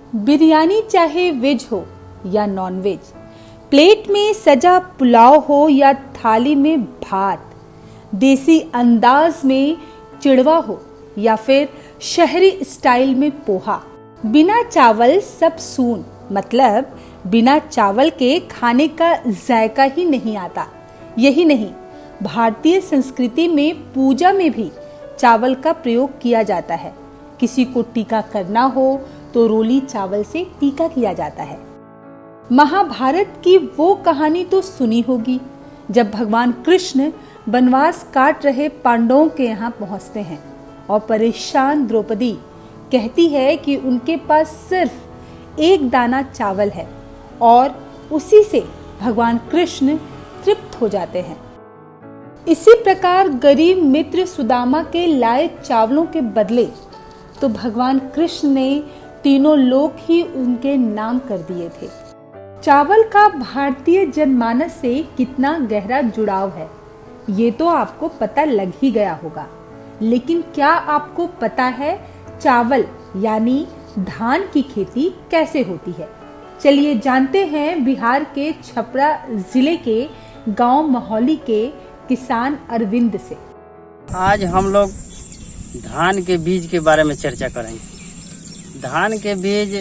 बिरयानी चाहे वेज हो या नॉन वेज, प्लेट में सजा पुलाव हो या थाली में भात, देसी अंदाज में चिड़वा हो या फिर शहरी स्टाइल में पोहा, बिना चावल सब सून, मतलब बिना चावल के खाने का जायका ही नहीं आता। यही नहीं, भारतीय संस्कृति में पूजा में भी चावल का प्रयोग किया जाता है। किसी को टीका करना हो तो रोली चावल से टीका किया जाता है। महाभारत की वो कहानी तो सुनी होगी, जब भगवान कृष्ण वनवास काट रहे पांडवों के यहाँ पहुँचते हैं और परेशान द्रौपदी कहती है कि उनके पास सिर्फ एक दाना चावल है और उसी से भगवान कृष्ण तृप्त हो जाते हैं। इसी प्रकार गरीब मित्र सुदामा के लाए चावलों के बदले तो भगवान कृष्ण ने तीनों लोक ही उनके नाम कर दिए थे। चावल का भारतीय जनमानस से कितना गहरा जुड़ाव है, ये तो आपको पता लग ही गया होगा। लेकिन क्या आपको पता है चावल यानी धान की खेती कैसे होती है? चलिए जानते हैं बिहार के छपरा जिले के गांव महौली के किसान अरविंद से। आज हम लोग धान के बीज के बारे में चर्चा करेंगे। धान के बीज,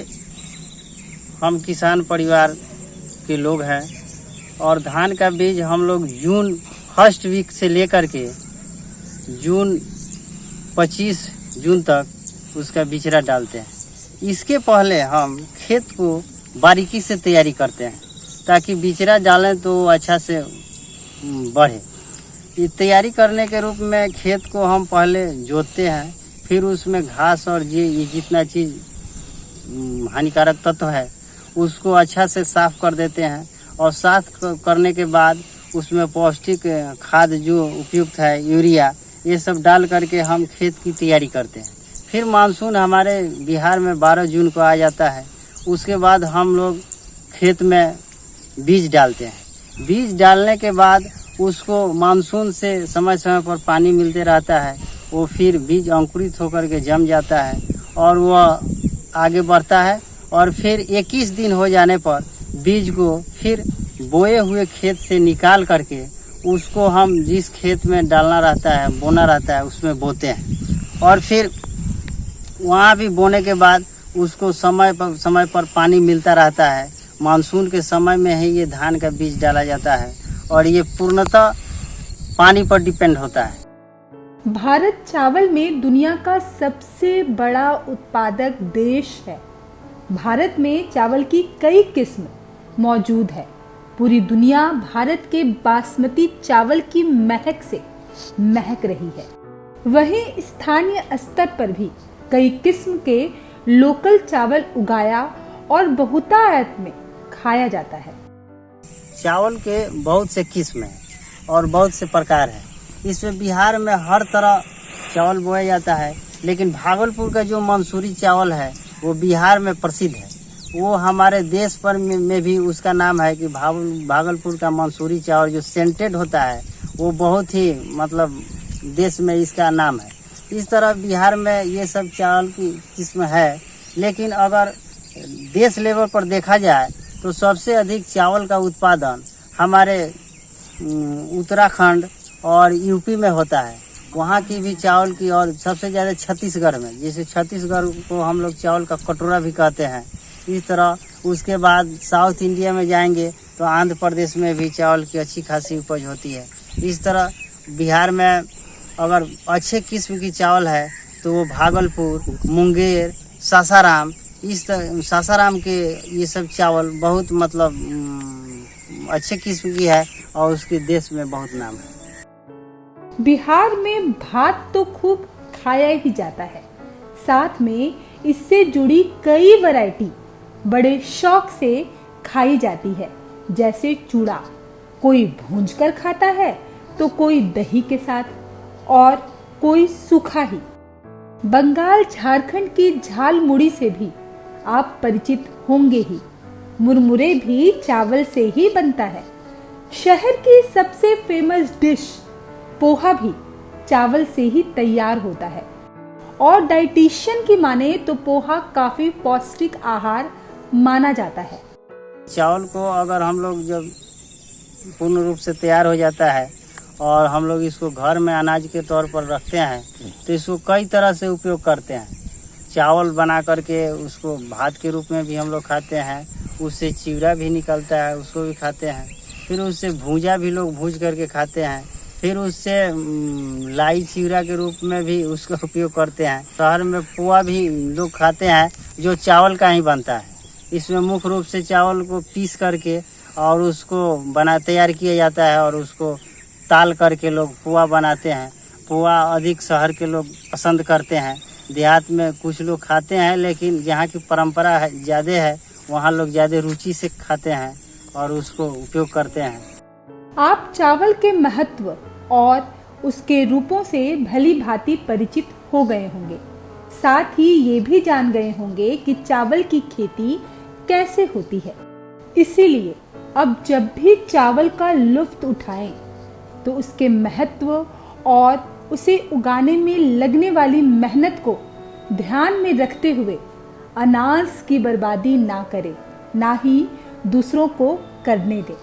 हम किसान परिवार के लोग हैं और धान का बीज हम लोग जून फर्स्ट वीक से लेकर के जून 25 जून तक उसका बिचड़ा डालते हैं। इसके पहले हम खेत को बारीकी से तैयारी करते हैं ताकि बिचड़ा डालें तो अच्छा से बढ़े। ये तैयारी करने के रूप में खेत को हम पहले जोतते हैं, फिर उसमें घास और ये जितना चीज़ हानिकारक तत्व है उसको अच्छा से साफ कर देते हैं और साफ करने के बाद उसमें पौष्टिक खाद जो उपयुक्त है, यूरिया, ये सब डाल करके हम खेत की तैयारी करते हैं। फिर मानसून हमारे बिहार में 12 जून को आ जाता है। उसके बाद हम लोग खेत में बीज डालते हैं। बीज डालने के बाद उसको मानसून से समय समय पर पानी मिलते रहता है। वो फिर बीज अंकुरित होकर के जम जाता है और वह आगे बढ़ता है और फिर 21 दिन हो जाने पर बीज को फिर बोए हुए खेत से निकाल करके उसको हम जिस खेत में डालना रहता है, बोना रहता है, उसमें बोते हैं। और फिर वहाँ भी बोने के बाद उसको समय पर पानी मिलता रहता है। मानसून के समय में ही ये धान का बीज डाला जाता है और ये पूर्णतः पानी पर डिपेंड होता है। भारत चावल में दुनिया का सबसे बड़ा उत्पादक देश है। भारत में चावल की कई किस्म मौजूद है। पूरी दुनिया भारत के बासमती चावल की महक से महक रही है। वहीं स्थानीय स्तर पर भी कई किस्म के लोकल चावल उगाया और बहुतायत में खाया जाता है। चावल के बहुत से किस्म हैं और बहुत से प्रकार हैं। इसमें बिहार में हर तरह चावल बोया जाता है, लेकिन भागलपुर का जो मंसूरी चावल है वो बिहार में प्रसिद्ध है। वो हमारे देश पर में भी उसका नाम है कि भागलपुर का मंसूरी चावल जो सेंटेड होता है वो बहुत ही मतलब देश में इसका नाम है। इस तरह बिहार में ये सब चावल की किस्म है। लेकिन अगर देश लेवल पर देखा जाए तो सबसे अधिक चावल का उत्पादन हमारे उत्तराखंड और यूपी में होता है। वहाँ की भी चावल की, और सबसे ज़्यादा छत्तीसगढ़ में, जैसे छत्तीसगढ़ को हम लोग चावल का कटोरा भी कहते हैं। इस तरह उसके बाद साउथ इंडिया में जाएंगे तो आंध्र प्रदेश में भी चावल की अच्छी खासी उपज होती है। इस तरह बिहार में अगर अच्छे किस्म की चावल है तो वो भागलपुर, मुंगेर, सासाराम, सासाराम के ये सब चावल बहुत मतलब अच्छे किस्म की है और उसके देश में बहुत नाम है। बिहार में भात तो खूब खाया ही जाता है, साथ में इससे जुड़ी कई वैरायटी बड़े शौक से खाई जाती है। जैसे चूड़ा, कोई भूंजकर खाता है तो कोई दही के साथ और कोई सूखा ही। बंगाल झारखंड की झाल मुड़ी से भी आप परिचित होंगे ही। मुरमुरे भी चावल से ही बनता है। शहर की सबसे फेमस डिश पोहा भी चावल से ही तैयार होता है। और डाइटिशियन की माने तो पोहा काफी पौष्टिक आहार माना जाता है। चावल को अगर हम लोग जब पूर्ण रूप से तैयार हो जाता है और हम लोग इसको घर में अनाज के तौर पर रखते हैं तो इसको कई तरह से उपयोग करते हैं। चावल बना करके उसको भात के रूप में भी हम लोग खाते हैं, उससे चिवड़ा भी निकलता है, उसको भी खाते हैं। फिर उससे भूजा भी लोग भूज करके खाते हैं। फिर उससे लाई चिवड़ा के रूप में भी उसका उपयोग करते हैं। शहर में पोहा भी लोग खाते हैं जो चावल का ही बनता है। इसमें मुख्य रूप से चावल को पीस करके और उसको तैयार किया जाता है और उसको ताल करके लोग पोहा बनाते हैं। पोहा अधिक शहर के लोग पसंद करते हैं, देहात में कुछ लोग खाते हैं, लेकिन जहाँ की परंपरा है ज़्यादा है वहाँ लोग ज़्यादा रुचि से खाते हैं और उसको उपयोग करते हैं। आप चावल के महत्व और उसके रूपों से भली भांति परिचित हो गए होंगे, साथ ही ये भी जान गए होंगे कि चावल की खेती कैसे होती है। इसीलिए अब जब भी चावल का लुत्फ उठाएं तो उसके महत्व और उसे उगाने में लगने वाली मेहनत को ध्यान में रखते हुए अनाज की बर्बादी ना करें, ना ही दूसरों को करने दें।